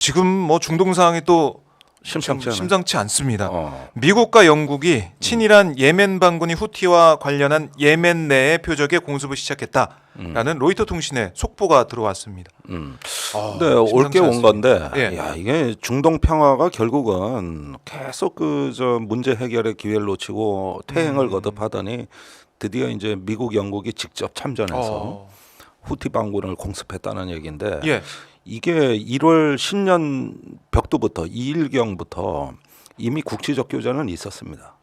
지금 뭐 중동 상황이 또 심상치 않아요. 심상치 않습니다. 미국과 영국이 친이란 예멘 반군이 후티와 관련한 예멘 내의 표적에 공습을 시작했다라는 로이터 통신의 속보가 들어왔습니다. 근데 올게 심상치 온 않습니다. 건데, 예. 야, 이게 중동 평화가 결국은 계속 저 문제 해결의 기회를 놓치고 퇴행을 거듭하더니 드디어 이제 미국, 영국이 직접 참전해서 후티 반군을 공습했다는 얘기인데, 예. 이게 1월 신년 벽두부터 2일경부터 이미 국지적 교전은 있었습니다.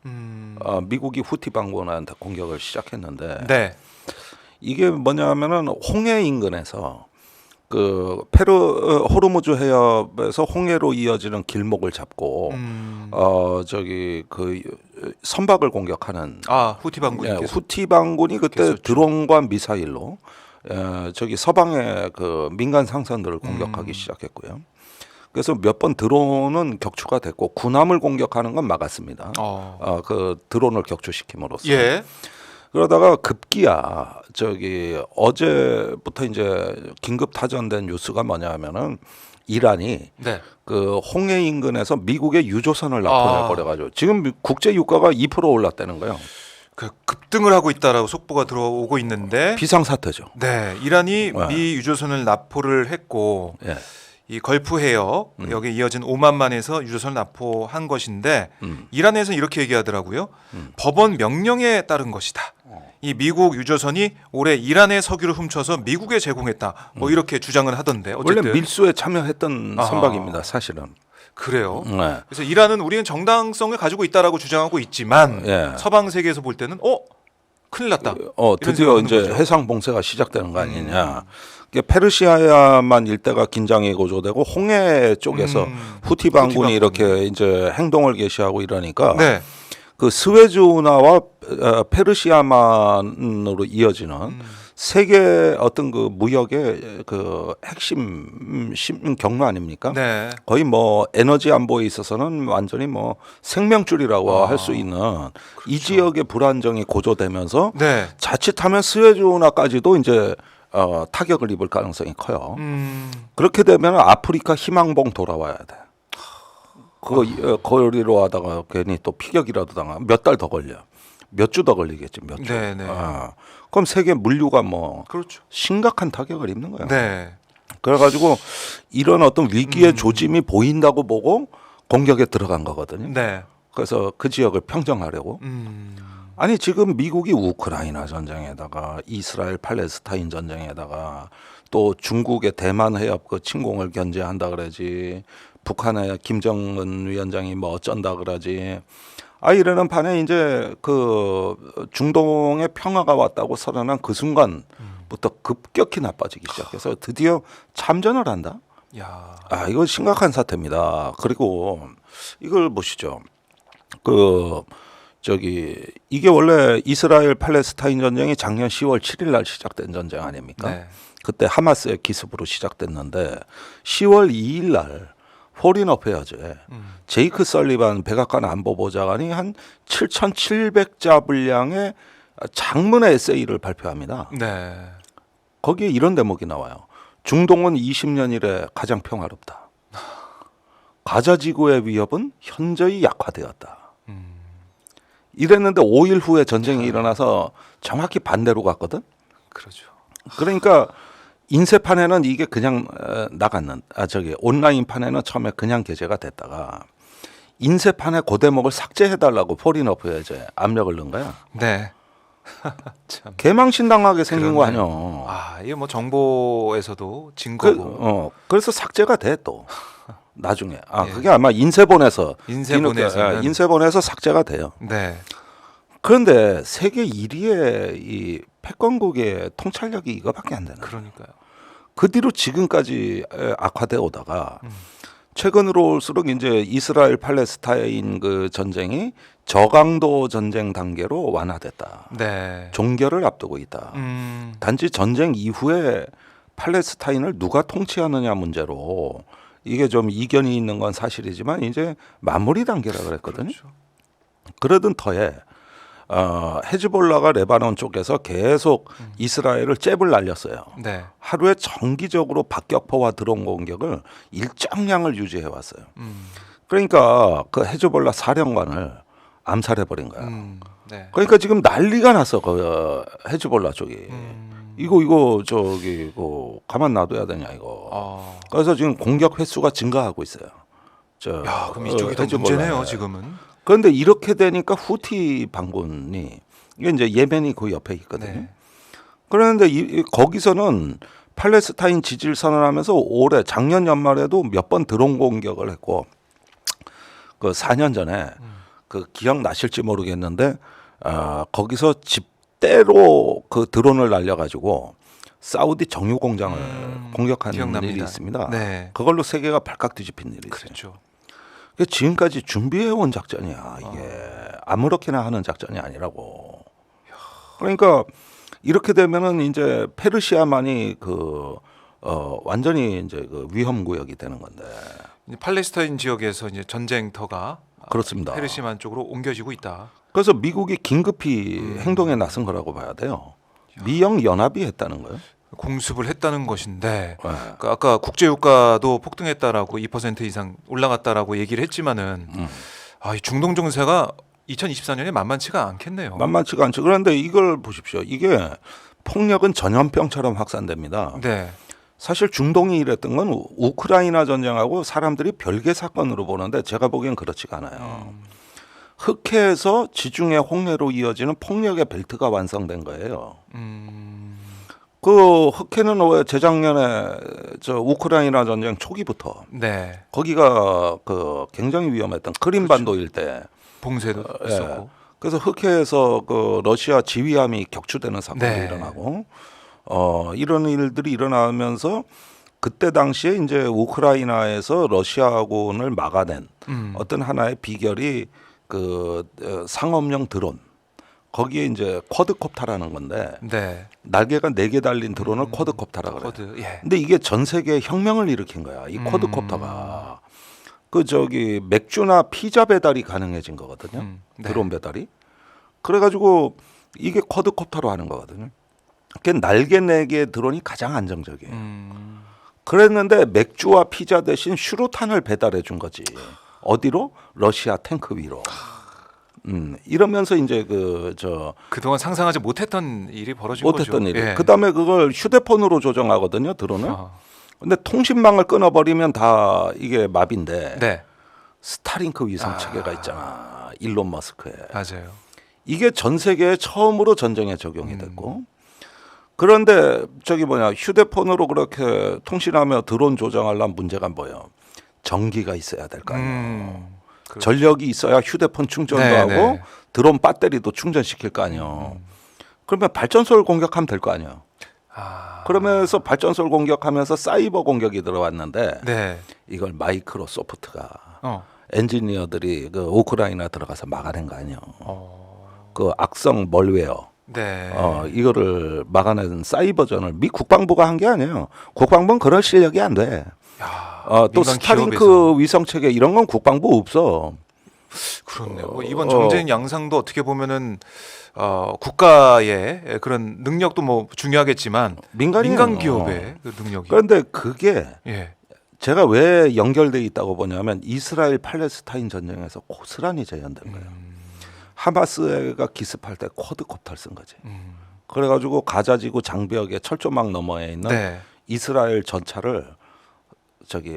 미국이 후티 반군한테 공격을 시작했는데, 네. 이게 뭐냐면은 홍해 인근에서 그 호르무즈 해협에서 홍해로 이어지는 길목을 잡고 저기 그 선박을 공격하는 후티 반군이 계속 후티 반군이 그때 계속 드론과 미사일로 저기 서방의 그 민간 상선들을 공격하기 시작했고요. 그래서 몇 번 드론은 격추가 됐고 군함을 공격하는 건 막았습니다. 그 드론을 격추시킴으로써. 예. 그러다가 급기야 저기 어제부터 이제 긴급 타전된 뉴스가 뭐냐면은 이란이 네. 그 홍해 인근에서 미국의 유조선을 납포해 버려가지고 지금 국제 유가가 2% 올랐다는 거예요. 그 급등을 하고 있다라고 속보가 들어오고 있는데 비상 사태죠. 네, 이란이 네. 미 유조선을 납포를 했고 예. 이 걸프 해역 여기 이어진 오만만에서 유조선을 납포한 것인데 이란에서 이렇게 얘기하더라고요. 법원 명령에 따른 것이다. 이 미국 유조선이 올해 이란의 석유를 훔쳐서 미국에 제공했다. 뭐 이렇게 주장을 하던데 어쨌든 원래 밀수에 참여했던 아하. 선박입니다. 사실은. 그래요. 네. 그래서 이란은 우리는 정당성을 가지고 있다라고 주장하고 있지만 예. 서방 세계에서 볼 때는 큰일 났다. 드디어 생각하는 이제 거죠. 해상 봉쇄가 시작되는 거 아니냐. 페르시아만 일대가 긴장이 고조되고 홍해 쪽에서 후티 반군이 이렇게 이제 행동을 개시하고 이러니까 네. 그 스웨즈 운하와 페르시아만으로 이어지는 세계 어떤 그 무역의 그 핵심 경로 아닙니까? 네. 거의 뭐 에너지 안보에 있어서는 완전히 뭐 생명줄이라고 할 수 있는 이 지역의 불안정이 고조되면서 네. 자칫하면 스웨즈 운하까지도 이제 타격을 입을 가능성이 커요. 그렇게 되면 아프리카 희망봉 돌아와야 돼. 그거 거리로 하다가 괜히 또 피격이라도 당하면 몇 달 더 걸려. 몇 주 더 걸리겠지, 몇 주. 네, 네. 그럼 세계 물류가 뭐 그렇죠. 심각한 타격을 입는 거야. 네. 그래가지고 이런 어떤 위기의 조짐이 보인다고 보고 공격에 들어간 거거든요. 네. 그래서 그 지역을 평정하려고. 아니 지금 미국이 우크라이나 전쟁에다가 이스라엘 팔레스타인 전쟁에다가 또 중국의 대만 해협 그 침공을 견제한다 그러지. 북한의 김정은 위원장이 뭐 어쩐다 그러지. 이러는 판에 이제 그 중동의 평화가 왔다고 선언한 그 순간부터 급격히 나빠지기 시작해서 드디어 참전을 한다. 야. 이거 심각한 사태입니다. 그리고 이걸 보시죠. 그 저기 이게 원래 이스라엘 팔레스타인 전쟁이 작년 10월 7일 날 시작된 전쟁 아닙니까? 네. 그때 하마스의 기습으로 시작됐는데 10월 2일 날 포린 어페어즈에 제이크 설리반 백악관 안보보좌관이 한 7,700자 분량의 장문의 에세이를 발표합니다. 네. 거기에 이런 대목이 나와요. 중동은 20년 이래 가장 평화롭다. 가자 지구의 위협은 현저히 약화되었다. 이랬는데 5일 후에 전쟁이 일어나서 정확히 반대로 갔거든. 그렇죠. 그러니까 인쇄판에는 이게 그냥 온라인판에는 처음에 그냥 게재가 됐다가 인쇄판에 그 대목을 삭제해달라고 포린 어페어즈에 압력을 넣은 거야. 네. 참. 개망신당하게 생긴 거 그렇네. 아니야. 이게 뭐 정보에서도 증거고. 그래서 삭제가 돼 또. 나중에. 예. 그게 아마 인쇄본에서 인쇄본에서는 삭제가 돼요. 네. 그런데 세계 1위의 이 패권국의 통찰력이 이거밖에 안 되는 거예요. 그러니까요. 그 뒤로 지금까지 악화되어 오다가 최근으로 올수록 이제 이스라엘 팔레스타인 그 전쟁이 저강도 전쟁 단계로 완화됐다. 네. 종결을 앞두고 있다. 단지 전쟁 이후에 팔레스타인을 누가 통치하느냐 문제로 이게 좀 이견이 있는 건 사실이지만 이제 마무리 단계라 그랬거든요. 그렇죠. 그러던 터에 헤즈볼라가 레바논 쪽에서 계속 이스라엘을 잽을 날렸어요. 네. 하루에 정기적으로 박격포와 드론 공격을 일정량을 유지해 왔어요. 그러니까 그 헤즈볼라 사령관을 암살해 버린 거야. 네. 그러니까 지금 난리가 났어. 그 헤즈볼라 쪽이. 이거 저기 이거 가만 놔둬야 되냐 이거. 그래서 지금 공격 횟수가 증가하고 있어요. 야, 그럼 이쪽이 더 문제네요, 지금은. 그런데 이렇게 되니까 후티 반군이 이게 이제 예멘이 그 옆에 있거든요. 네. 그런데 거기서는 팔레스타인 지지를 선언하면서 올해 작년 연말에도 몇 번 드론 공격을 했고 그 4년 전에 그 기억나실지 모르겠는데 거기서 집대로 그 드론을 날려가지고 사우디 정유 공장을 공격한 기억납니다. 일이 있습니다. 네. 그걸로 세계가 발칵 뒤집힌 일이 있어요. 그렇죠. 지금까지 준비해온 작전이야. 이게 아무렇게나 하는 작전이 아니라고. 그러니까 이렇게 되면은 이제 페르시아만이 완전히 이제 그 위험 구역이 되는 건데. 이제 팔레스타인 지역에서 이제 전쟁터가 그렇습니다. 페르시만 쪽으로 옮겨지고 있다. 그래서 미국이 긴급히 행동에 나선 거라고 봐야 돼요. 미영 연합이 했다는 거예요. 공습을 했다는 것인데 네. 그러니까 아까 국제유가도 폭등했다라고 2% 이상 올라갔다라고 얘기를 했지만은 이 중동 정세가 2024년에 만만치가 않겠네요. 만만치가 않죠. 그런데 이걸 보십시오. 이게 폭력은 전염병처럼 확산됩니다. 네. 사실 중동이 이랬던 건 우크라이나 전쟁하고 사람들이 별개 사건으로 보는데 제가 보기엔 그렇지가 않아요. 흑해에서 지중해 홍해로 이어지는 폭력의 벨트가 완성된 거예요. 그 흑해는 왜 재작년에 저 우크라이나 전쟁 초기부터 네. 거기가 그 굉장히 위험했던 크림반도 일대 봉쇄도 있었고. 그래서 흑해에서 그 러시아 지휘함이 격추되는 사건이 네. 일어나고 이런 일들이 일어나면서 그때 당시에 이제 우크라이나에서 러시아군을 막아낸 어떤 하나의 비결이 그 상업용 드론 거기에 이제 쿼드콥터라는 건데 네. 날개가 4개 달린 드론을 쿼드콥터라 그래요. 코드. 예. 근데 이게 전 세계에 혁명을 일으킨 거야. 이 쿼드콥터가 그 저기 맥주나 피자 배달이 가능해진 거거든요. 네. 드론 배달이. 그래가지고 이게 쿼드콥터로 하는 거거든요. 그게 날개 4개 드론이 가장 안정적이에요. 그랬는데 맥주와 피자 대신 슈루탄을 배달해 준 거지. 어디로? 러시아 탱크 위로. 이러면서 이제 그동안 상상하지 못했던 일이 벌어진 못했던 거죠. 일이. 예. 그다음에 그걸 휴대폰으로 조정하거든요, 드론을. 아. 근데 통신망을 끊어버리면 다 이게 마비인데 네. 스타링크 위성 체계가 있잖아. 일론 머스크에. 맞아요. 이게 전 세계에 처음으로 전쟁에 적용이 됐고. 그런데 휴대폰으로 그렇게 통신하며 드론 조정하려면 문제가 뭐예요? 전기가 있어야 될 거 아니에요. 그렇죠. 전력이 있어야 휴대폰 충전도 네, 하고 네. 드론 배터리도 충전시킬 거 아니에요. 그러면 발전소를 공격하면 될 거 아니에요. 그러면서 발전소를 공격하면서 사이버 공격이 들어왔는데 네. 이걸 마이크로소프트가 어. 엔지니어들이 그 우크라이나 들어가서 막아낸 거 아니에요. 그 악성 멀웨어 네. 이거를 막아낸 사이버전을 미 국방부가 한 게 아니에요. 국방부는 그럴 실력이 안 돼. 야, 또 민간 스타링크 기업에서. 위성 체계 이런 건 국방부 없어. 그렇네요. 뭐 이번 전쟁 양상도 어떻게 보면은 국가의 그런 능력도 뭐 중요하겠지만 민간이에요. 민간 기업의 그 능력이. 그런데 그게 예. 제가 왜 연결돼 있다고 보냐면 이스라엘 팔레스타인 전쟁에서 고스란히 재현된 거예요. 하마스가 기습할 때 쿼드콥터를 쓴 거지. 그래가지고 가자지구 장벽의 철조망 너머에 있는 네. 이스라엘 전차를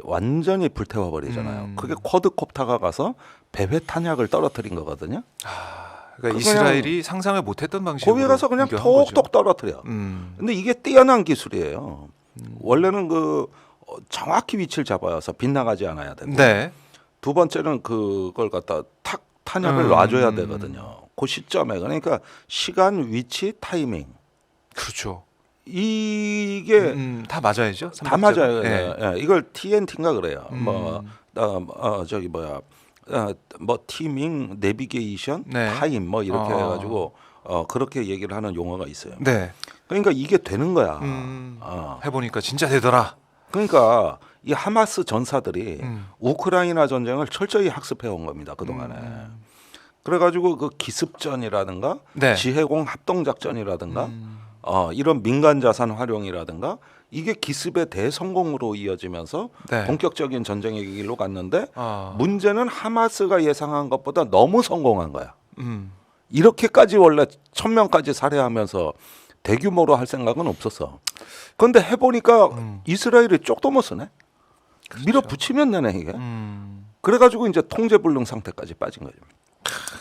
완전히 불태워 버리잖아요. 그게 쿼드콥터가 가서 배회 탄약을 떨어뜨린 거거든요. 그러니까 이스라엘이 상상을 못했던 방식으로 거기에 가서 그냥 공격한 거죠. 톡톡 떨어뜨려. 근데 이게 뛰어난 기술이에요. 원래는 정확히 위치를 잡아서 빗나가지 않아야 되고. 네. 두 번째는 그걸 갖다 탁 탄약을 놔줘야 되거든요. 그 시점에 그러니까 시간, 위치, 타이밍. 그렇죠. 이게 다 맞아야죠. 다 맞아요. 네. 예, 이걸 TNT인가 그래요. 티밍, 내비게이션, 네. 타임 뭐 이렇게 해가지고 그렇게 얘기를 하는 용어가 있어요. 네. 그러니까 이게 되는 거야. 해보니까 진짜 되더라. 그러니까 이 하마스 전사들이 우크라이나 전쟁을 철저히 학습해 온 겁니다. 그 동안에. 그래가지고 그 기습전이라든가 네. 지해공 합동작전이라든가 이런 민간 자산 활용이라든가 이게 기습의 대성공으로 이어지면서 네. 본격적인 전쟁의 길로 갔는데 아. 문제는 하마스가 예상한 것보다 너무 성공한 거야. 음. 이렇게까지 원래 1000명까지 살해하면서 대규모로 할 생각은 없었어. 그런데 해보니까 이스라엘이 쪽도 못 쓰네. 밀어붙이면 되네 이게. 그래가지고 이제 통제불능 상태까지 빠진 거죠.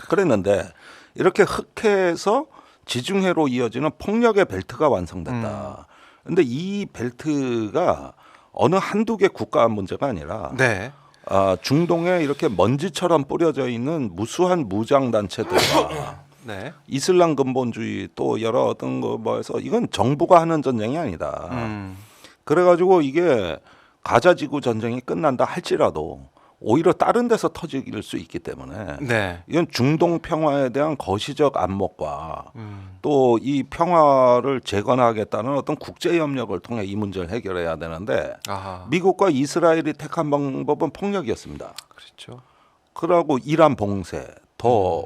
그랬는데 이렇게 흑해에서 지중해로 이어지는 폭력의 벨트가 완성됐다. 근데 이 벨트가 어느 한두 개 국가 문제가 아니라 네. 중동에 이렇게 먼지처럼 뿌려져 있는 무수한 무장 단체들과 네. 이슬람 근본주의 또 여러 어떤 거 뭐해서 이건 정부가 하는 전쟁이 아니다. 그래가지고 이게 가자 지구 전쟁이 끝난다 할지라도 오히려 다른 데서 터질 수 있기 때문에 네. 이건 중동 평화에 대한 거시적 안목과 또 이 평화를 재건하겠다는 어떤 국제 협력을 통해 이 문제를 해결해야 되는데 아하. 미국과 이스라엘이 택한 방법은 폭력이었습니다. 그렇죠. 그러고 이란 봉쇄 더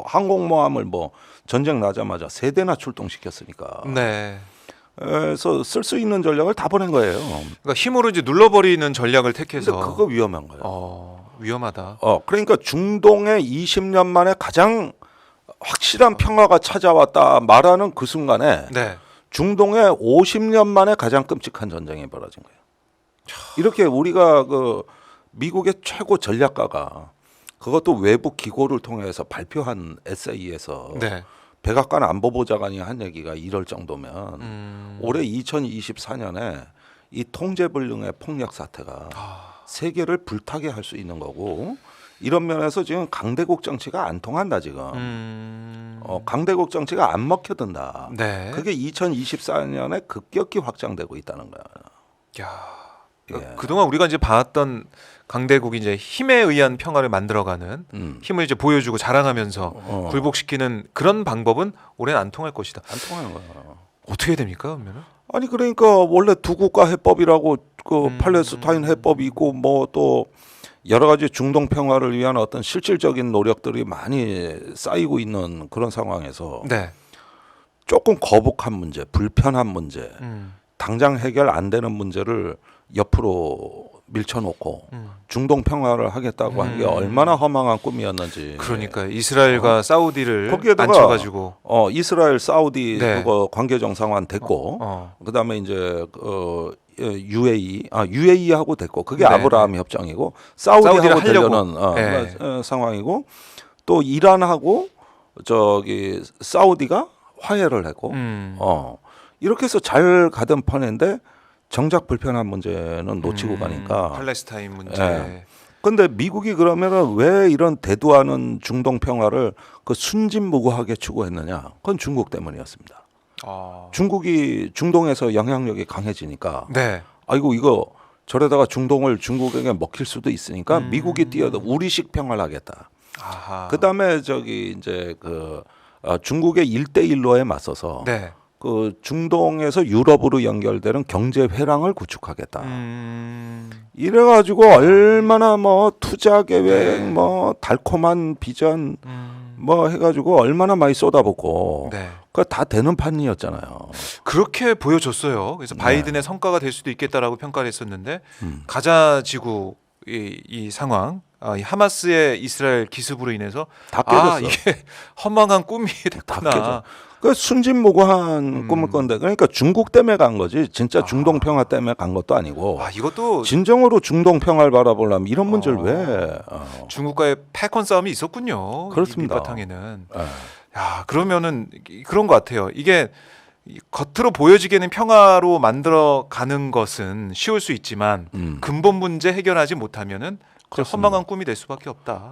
항공모함을 뭐 전쟁 나자마자 3대나 출동시켰으니까. 네. 그래서 쓸 수 있는 전략을 다 보낸 거예요. 그러니까 힘으로 이제 눌러버리는 전략을 근데 택해서. 그거 위험한 거예요. 위험하다. 그러니까 중동에 20년 만에 가장 확실한 평화가 찾아왔다 말하는 그 순간에 네. 중동에 50년 만에 가장 끔찍한 전쟁이 벌어진 거예요. 이렇게 우리가 그 미국의 최고 전략가가 그것도 외부 기고를 통해서 발표한 에세이에서 네. 백악관 안보보좌관이 한 얘기가 이럴 정도면 올해 2024년에 이 통제불능의 폭력 사태가 세계를 불타게 할 수 있는 거고 이런 면에서 지금 강대국 정치가 안 통한다 지금. 강대국 정치가 안 먹혀든다. 네. 그게 2024년에 급격히 확장되고 있다는 거야. 야. 예. 그동안 우리가 이제 봐왔던 강대국이 이제 힘에 의한 평화를 만들어가는 힘을 이제 보여주고 자랑하면서 굴복시키는 그런 방법은 올해는 안 통할 것이다. 안 통하는 거야. 어떻게 됩니까, 그러면은? 아니 그러니까 원래 두 국가 해법이라고 그 팔레스타인 해법이 있고 뭐 또 여러 가지 중동 평화를 위한 어떤 실질적인 노력들이 많이 쌓이고 있는 그런 상황에서 네. 조금 거북한 문제, 불편한 문제, 당장 해결 안 되는 문제를 옆으로 밀쳐놓고 중동 평화를 하겠다고 한 게 얼마나 허망한 꿈이었는지. 그러니까 이스라엘과 사우디를 거기에다가 앉혀가지고 이스라엘, 사우디 네. 그거 관계 정상화는 됐고 그다음에 이제 UAE하고 됐고 그게 네. 아브라함 협정이고 사우디하고 하려고. 되려는 네. 상황이고 또 이란하고 저기 사우디가 화해를 했고 이렇게 해서 잘 가던 판인데 정작 불편한 문제는 놓치고 가니까. 팔레스타인 문제. 예. 근데 미국이 그러면은 왜 이런 대두하는 중동 평화를 그 순진무구하게 추구했느냐? 그건 중국 때문이었습니다. 중국이 중동에서 영향력이 강해지니까 네. 아이고 이거 저래다가 중동을 중국에게 먹힐 수도 있으니까 미국이 뛰어도 우리식 평화를 하겠다. 아하. 그다음에 저기 이제 그 중국의 1대1로에 맞서서 네. 그 중동에서 유럽으로 연결되는 경제 회랑을 구축하겠다. 이래가지고 얼마나 뭐 투자 계획, 뭐 달콤한 비전, 뭐 해가지고 얼마나 많이 쏟아붓고, 네. 그 다 되는 판이었잖아요. 그렇게 보여줬어요. 그래서 바이든의 성과가 될 수도 있겠다라고 평가를 했었는데 가자 지구 이 상황, 이 하마스의 이스라엘 기습으로 인해서 다 깨졌어. 이게 허망한 꿈이 다 됐구나. 깨져. 그 순진무구한 꿈을 꿨는데 그러니까 중국 때문에 간 거지. 진짜 중동 평화 때문에 간 것도 아니고. 이것도 진정으로 중동 평화를 바라보려면 이런 문제를 왜? 중국과의 패권 싸움이 있었군요. 그렇습니다. 이 밑바탕에는. 예. 야, 그러면은 그런 것 같아요. 이게 겉으로 보여지기에는 평화로 만들어 가는 것은 쉬울 수 있지만 근본 문제 해결하지 못하면은 그렇습니다. 허망한 꿈이 될 수밖에 없다.